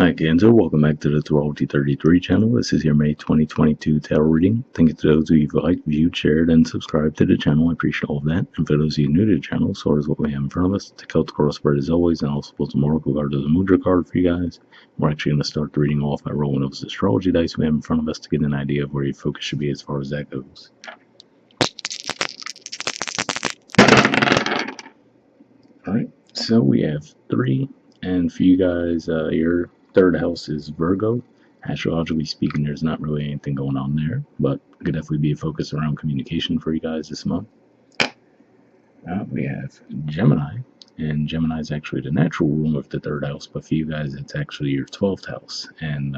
Hi Cancer, welcome back to the Astrology 33 channel. This is your May 2022 tarot reading. Thank you to those of you who liked, viewed, shared, and subscribed to the channel. I appreciate all of that. And for those of you new to the channel, so is what we have in front of us. Take out the crossword as always, and also pull some oracle card as a Mudra card for you guys. We're actually going to start the reading off by rolling those astrology dice we have in front of us to get an idea of where your focus should be as far as that goes. Alright, so we have 3, and for you guys, your third house is Virgo. Astrologically speaking, there's not really anything going on there, but it could definitely be a focus around communication for you guys this month. We have Gemini, and Gemini is actually the natural ruler of the third house, but for you guys, it's actually your 12th house. And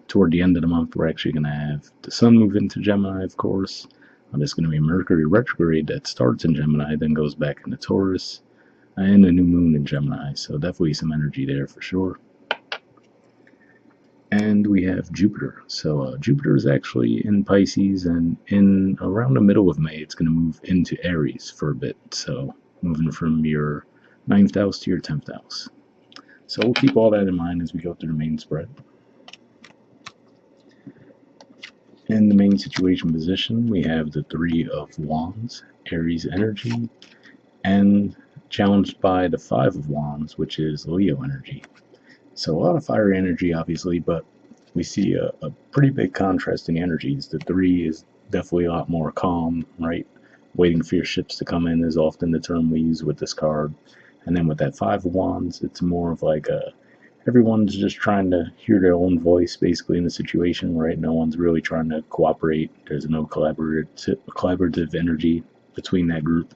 toward the end of the month, we're actually going to have the Sun move into Gemini, of course. There's going to be Mercury retrograde that starts in Gemini, then goes back into Taurus, and a new moon in Gemini, so definitely some energy there for sure. And we have Jupiter. So Jupiter is actually in Pisces, and in around the middle of May, it's going to move into Aries for a bit. So moving from your 9th house to your 10th house. So we'll keep all that in mind as we go through the main spread. In the main situation position, we have the 3 of Wands, Aries energy, and challenged by the 5 of Wands, which is Leo energy. So a lot of fiery energy, obviously, but we see a pretty big contrast in the energies. The 3 is definitely a lot more calm, right? Waiting for your ships to come in is often the term we use with this card. And then with that 5 of Wands, it's more of like everyone's just trying to hear their own voice, basically, in the situation, right? No one's really trying to cooperate. There's no collaborative energy between that group.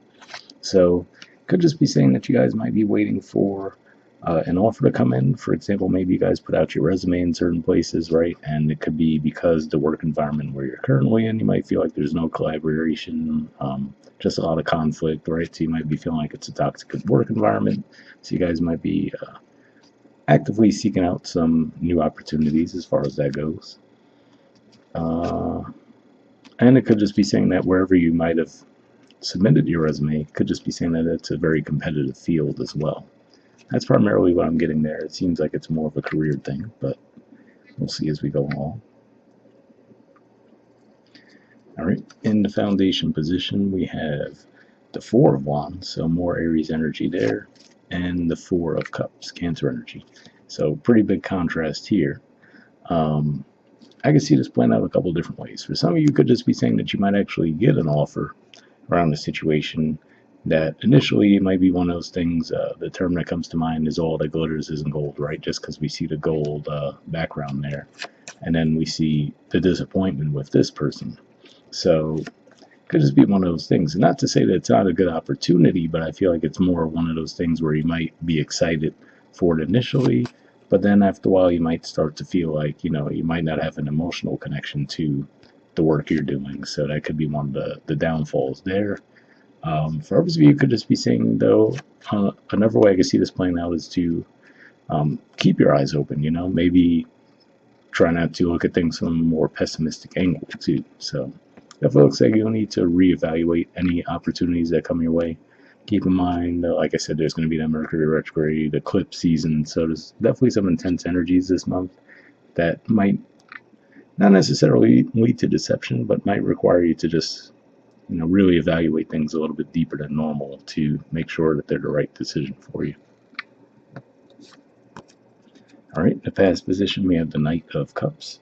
So could just be saying that you guys might be waiting for an offer to come in. For example, maybe you guys put out your resume in certain places, right? And it could be because the work environment where you're currently in, you might feel like there's no collaboration, just a lot of conflict, right? So you might be feeling like it's a toxic work environment. So you guys might be actively seeking out some new opportunities as far as that goes. And it could just be saying that wherever you might have submitted your resume, it could just be saying that it's a very competitive field as well. That's primarily what I'm getting there. It seems like it's more of a career thing, but we'll see as we go along. All right, in the foundation position, we have the 4 of Wands, so more Aries energy there, and the 4 of Cups, Cancer energy. So pretty big contrast here. I can see this playing out a couple different ways. For some of you, could just be saying that you might actually get an offer around the situation that initially it might be one of those things, the term that comes to mind is all that glitters isn't gold, right? Just because we see the gold background there. And then we see the disappointment with this person. So it could just be one of those things. And not to say that it's not a good opportunity, but I feel like it's more one of those things where you might be excited for it initially, but then after a while you might start to feel like, you might not have an emotional connection to the work you're doing. So that could be one of the downfalls there. For others of you, could just be saying, though, another way I can see this playing out is to keep your eyes open, maybe try not to look at things from a more pessimistic angle, too. So definitely looks like you'll need to reevaluate any opportunities that come your way. Keep in mind, like I said, there's going to be that Mercury retrograde, eclipse season, so there's definitely some intense energies this month that might not necessarily lead to deception, but might require you to just really evaluate things a little bit deeper than normal to make sure that they're the right decision for you. All right, in the past position, we have the Knight of Cups.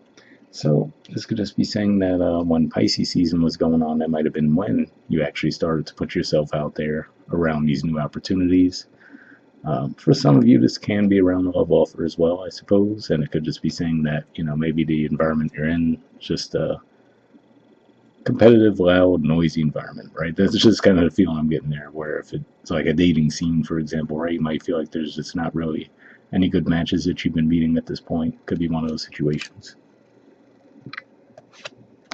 So this could just be saying that when Pisces season was going on, that might have been when you actually started to put yourself out there around these new opportunities. For some of you, this can be around the love offer as well, I suppose, and it could just be saying that, maybe the environment you're in is just competitive, loud, noisy environment, right? That's just kind of the feeling I'm getting there, where if it's like a dating scene, for example, right, you might feel like there's just not really any good matches that you've been meeting at this point. Could be one of those situations.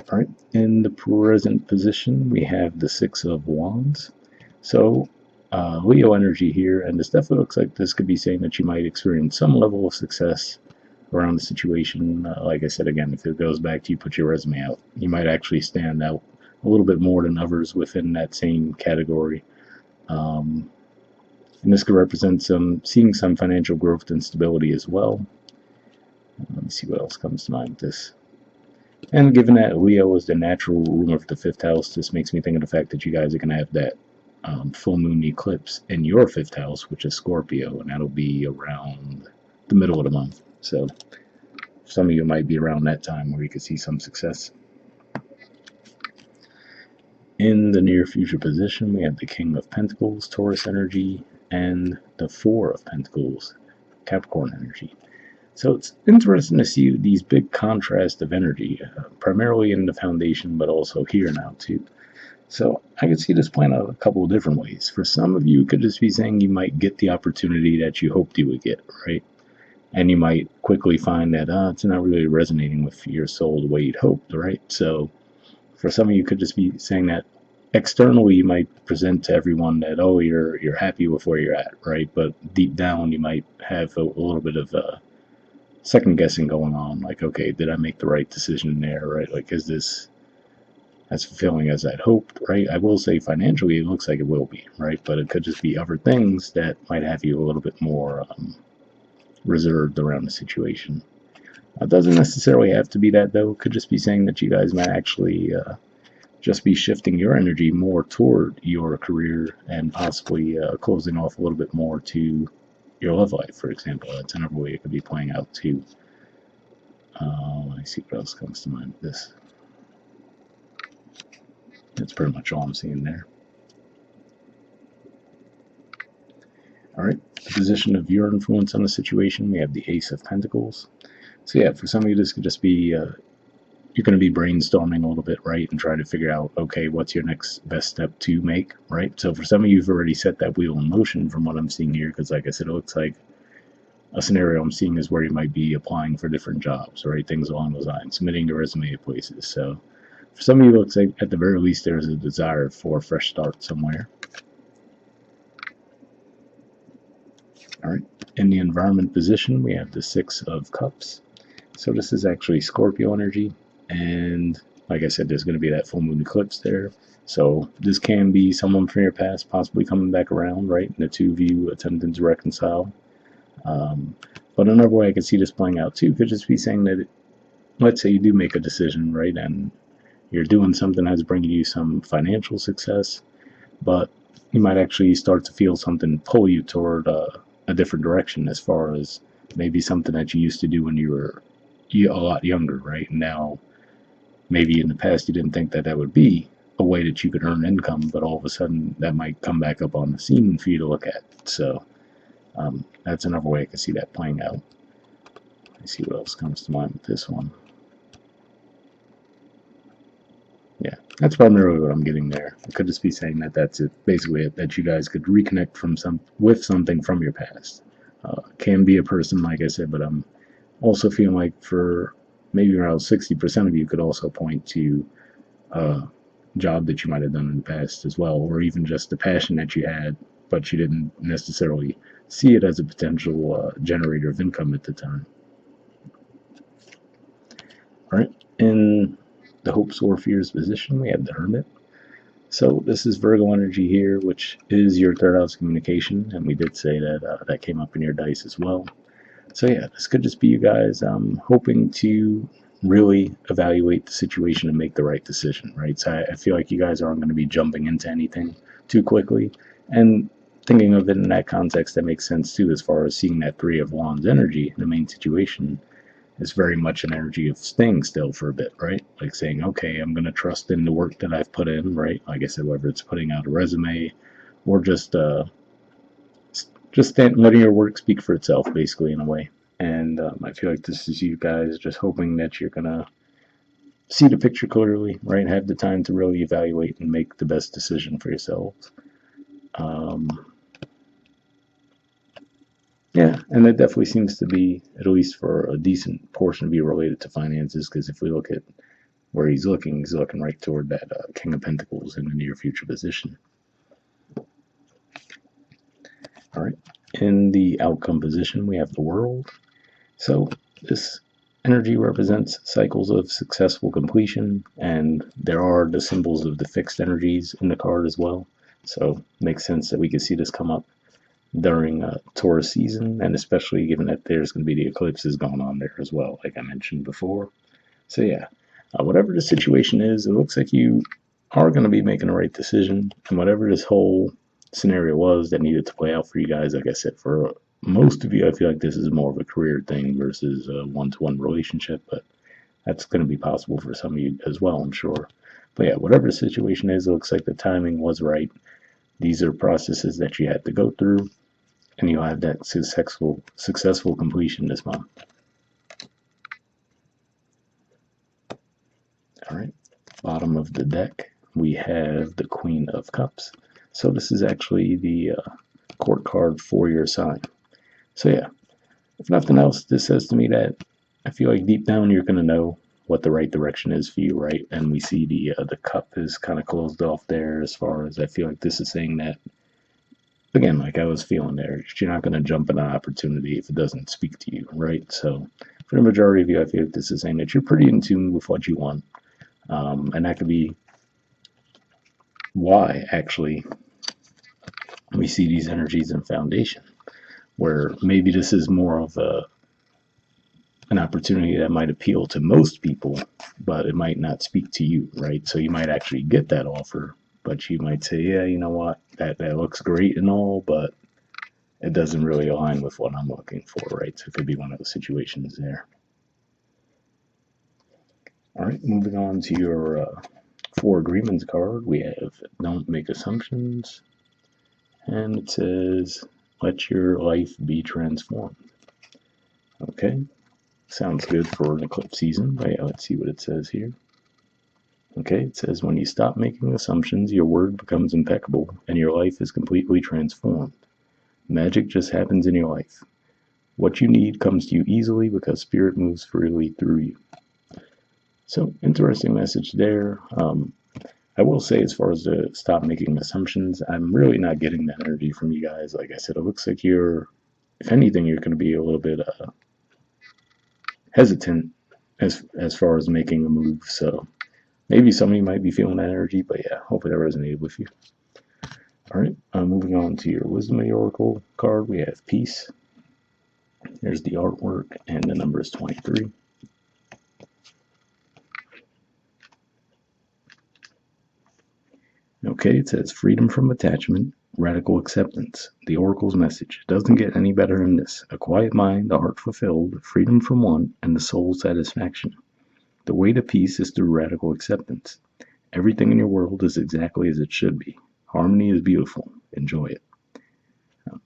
All right, in the present position, we have the 6 of Wands. So Leo energy here, and this definitely looks like this could be saying that you might experience some level of success around the situation. Like I said, again, if it goes back to you put your resume out, you might actually stand out a little bit more than others within that same category. And this could represent seeing some financial growth and stability as well. Let me see what else comes to mind with this. And given that Leo is the natural ruler of the fifth house, this makes me think of the fact that you guys are going to have that full moon eclipse in your fifth house, which is Scorpio, and that'll be around the middle of the month. So some of you might be around that time where you could see some success. In the near future position, we have the King of Pentacles, Taurus energy, and the Four of Pentacles, Capricorn energy. So it's interesting to see these big contrasts of energy, primarily in the foundation, but also here now too. So I could see this playing out a couple of different ways. For some of you, it could just be saying you might get the opportunity that you hoped you would get, right? And you might quickly find that it's not really resonating with your soul the way you'd hoped, right? So for some of you, could just be saying that externally you might present to everyone that, oh, you're happy with where you're at, right? But deep down you might have a little bit of second guessing going on, like, okay, did I make the right decision there, right? Like, is this as fulfilling as I'd hoped, right? I will say financially it looks like it will be, right? But it could just be other things that might have you a little bit more reserved around the situation. It doesn't necessarily have to be that, though. It could just be saying that you guys might actually just be shifting your energy more toward your career and possibly closing off a little bit more to your love life, for example. That's another way it could be playing out, too. Let me see what else comes to mind with this. That's pretty much all I'm seeing there. All right, the position of your influence on the situation, we have the Ace of Pentacles. So yeah, for some of you, this could just be you're going to be brainstorming a little bit, right, and trying to figure out, okay, what's your next best step to make, right? So for some of you, you've already set that wheel in motion from what I'm seeing here, because like I said, it looks like a scenario I'm seeing is where you might be applying for different jobs, right, things along those lines, submitting your resume to places. So for some of you, it looks like at the very least there's a desire for a fresh start somewhere. All right, in the environment position, we have the Six of Cups. So this is actually Scorpio energy, and like I said, there's going to be that full moon eclipse there. So this can be someone from your past possibly coming back around, right? And the two of you attempting to reconcile. But another way I could see this playing out too could just be saying that, let's say you do make a decision, right? And you're doing something that's bringing you some financial success, but you might actually start to feel something pull you toward a different direction, as far as maybe something that you used to do when you were a lot younger, right? And now maybe in the past you didn't think that that would be a way that you could earn income, but all of a sudden that might come back up on the scene for you to look at. So that's another way I can see that playing out. Let's see what else comes to mind with this one. Yeah, that's primarily what I'm getting there. I could just be saying that that's it, basically it, that you guys could reconnect with something from your past. Can be a person, like I said, but I'm also feeling like for maybe around 60% of you could also point to a job that you might have done in the past as well, or even just the passion that you had, but you didn't necessarily see it as a potential generator of income at the time. All right, in the hopes or fears position, we have the Hermit. So this is Virgo energy here, which is your third house communication, and we did say that that came up in your dice as well. So yeah, this could just be you guys hoping to really evaluate the situation and make the right decision, right? So I feel like you guys aren't going to be jumping into anything too quickly, and thinking of it in that context, that makes sense too, as far as seeing that Three of Wands energy, the main situation is very much an energy of staying still for a bit, right? Like saying, okay, I'm going to trust in the work that I've put in, right? Like I said, whether it's putting out a resume or just letting your work speak for itself, basically, in a way. And I feel like this is you guys just hoping that you're going to see the picture clearly, right? Have the time to really evaluate and make the best decision for yourselves. Yeah, and that definitely seems to be, at least for a decent portion of you, related to finances, because if we look at where he's looking right toward that King of Pentacles in the near future position. All right, in the outcome position, we have the World. So this energy represents cycles of successful completion, and there are the symbols of the fixed energies in the card as well. So it makes sense that we could see this come up. during Taurus season, and especially given that there's going to be the eclipses going on there as well, like I mentioned before. So yeah, whatever the situation is, it looks like you are going to be making the right decision, and whatever this whole scenario was that needed to play out for you guys, like I said, for most of you, I feel like this is more of a career thing versus a one-to-one relationship, but that's going to be possible for some of you as well, I'm sure. But yeah, whatever the situation is, it looks like the timing was right. These are processes that you had to go through, and you'll have that successful completion this month. All right, bottom of the deck, we have the Queen of Cups. So this is actually the court card for your sign. So yeah, if nothing else, this says to me that I feel like deep down you're going to know what the right direction is for you, right? And we see the cup is kind of closed off there, as far as I feel like this is saying that, again, like I was feeling there, you're not going to jump at an opportunity if it doesn't speak to you, right? So for the majority of you, I feel like this is saying that you're pretty in tune with what you want. And that could be why, actually, we see these energies in foundation, where maybe this is more of an opportunity that might appeal to most people, but it might not speak to you, right? So you might actually get that offer, but you might say, yeah, you know what, that looks great and all, but it doesn't really align with what I'm looking for, right? So it could be one of those situations there. All right, moving on to your four agreements card, we have don't make assumptions, and it says let your life be transformed. Okay, sounds good for an eclipse season, but yeah, let's see what it says here. Okay, it says when you stop making assumptions, your word becomes impeccable and your life is completely transformed. Magic just happens in your life. What you need comes to you easily because spirit moves freely through you. So, interesting message there. I will say, as far as to stop making assumptions, I'm really not getting that energy from you guys. Like I said, it looks like you're, if anything, you're going to be a little bit hesitant as far as making a move. So maybe some of you might be feeling that energy, but yeah, hopefully that resonated with you. All right, moving on to your Wisdom of the Oracle card, we have Peace. There's the artwork, and the number is 23. Okay, it says freedom from attachment, radical acceptance. The Oracle's message. Doesn't get any better than this. A quiet mind, the heart fulfilled, freedom from want, and the soul satisfaction. The way to peace is through radical acceptance. Everything in your world is exactly as it should be. Harmony is beautiful. Enjoy it.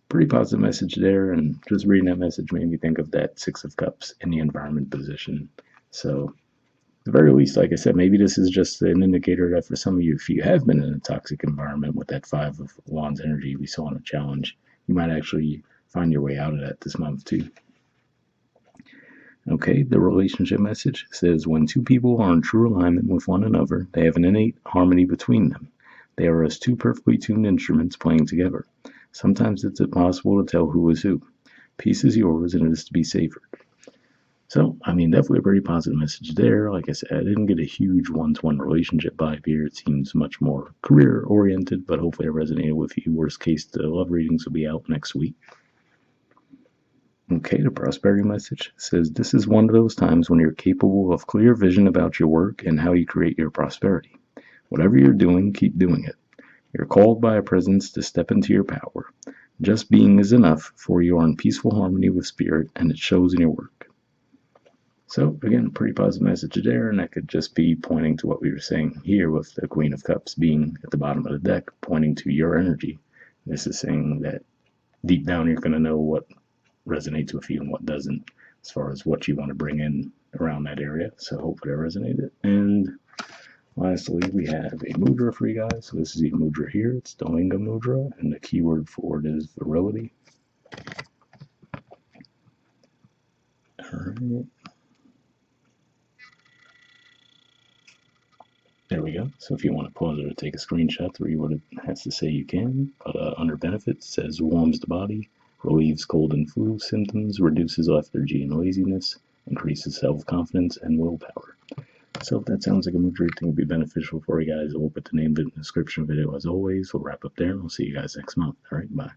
Pretty positive message there, and just reading that message made me think of that Six of Cups in the environment position. So, at the very least, like I said, maybe this is just an indicator that for some of you, if you have been in a toxic environment with that Five of Wands energy we saw in a challenge, you might actually find your way out of that this month too. Okay, the relationship message says when two people are in true alignment with one another, they have an innate harmony between them. They are as two perfectly tuned instruments playing together. Sometimes it's impossible to tell who is who. Peace is yours and it is to be savored. So, I mean, definitely a very positive message there. Like I said, I didn't get a huge one-to-one relationship vibe here. It seems much more career-oriented, but hopefully it resonated with you. Worst case, the love readings will be out next week. Okay, the prosperity message says this is one of those times when you're capable of clear vision about your work and how you create your prosperity. Whatever you're doing, keep doing it. You're called by a presence to step into your power. Just being is enough, for you are in peaceful harmony with spirit, and it shows in your work. So, again, pretty positive message there, and that could just be pointing to what we were saying here with the Queen of Cups being at the bottom of the deck, pointing to your energy. This is saying that deep down you're going to know what resonates with you and what doesn't, as far as what you want to bring in around that area. So, hopefully that resonated. And lastly, we have a mudra for you guys. So, this is the mudra here. It's the Linga mudra, and the keyword for it is virility. All right. There we go. So if you want to pause it or take a screenshot to read what it has to say, you can. But under benefits, it says warms the body, relieves cold and flu symptoms, reduces lethargy and laziness, increases self-confidence and willpower. So if that sounds like a mudra you think would be beneficial for you guys, I'll put the name of it in the description video as always. We'll wrap up there and we'll see you guys next month. All right, bye.